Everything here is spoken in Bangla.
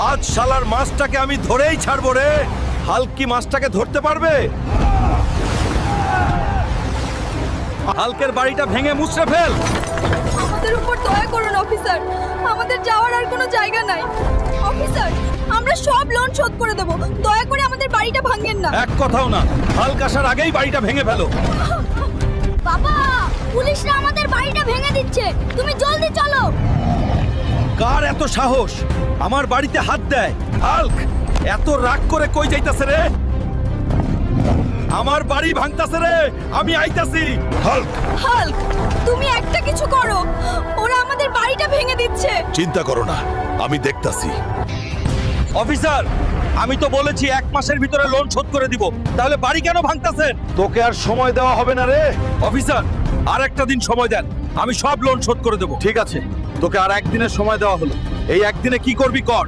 আজ শালার মাছটাকে আমি ধরেই ছাড়বো রে। হাল্ক কি মাছটাকে ধরতে পারবে? হাল্কের বাড়িটা ভেঙে মুছড়ে ফেল। আমাদের উপর দয়া করুন অফিসার, আমাদের যাওয়ার আর কোনো জায়গা নাই। অফিসার, আমরা সব লোন শোধ করে দেব, দয়া করে আমাদের বাড়িটা ভাঙেন না। এক কথাও না, হাল্ক আসার আগেই বাড়িটা ভেঙে ফেলো। বাবা, পুলিশরা আমাদের বাড়িটা ভেঙে দিচ্ছে, তুমি জলদি চলো। কার এত সাহস আমার বাড়িতে হাত দেয়? হাল্ক এত রাগ করে কই যাইতাছে রে? আমার বাড়ি ভাঙতাছে রে, আমি আইতাছি। হাল্ক হাল্ক, তুমি একটা কিছু করো, ওরা আমাদের বাড়িটা ভেঙে দিচ্ছে। চিন্তা করো না, আমি দেখতাছি। অফিসার, আমি তো বলেছি 1 মাসের ভিতরে লোন শোধ করে দিব, তাহলে বাড়ি কেন ভাঙতাছেন? তোকে আর সময় দেওয়া হবে না রে। অফিসার, আর একটা দিন সময় দেন, আমি সব লোন শোধ করে দেব। ঠিক আছে, তোকে আর একদিনের সময় দেওয়া হলো, এই একদিনে কি করবি কর।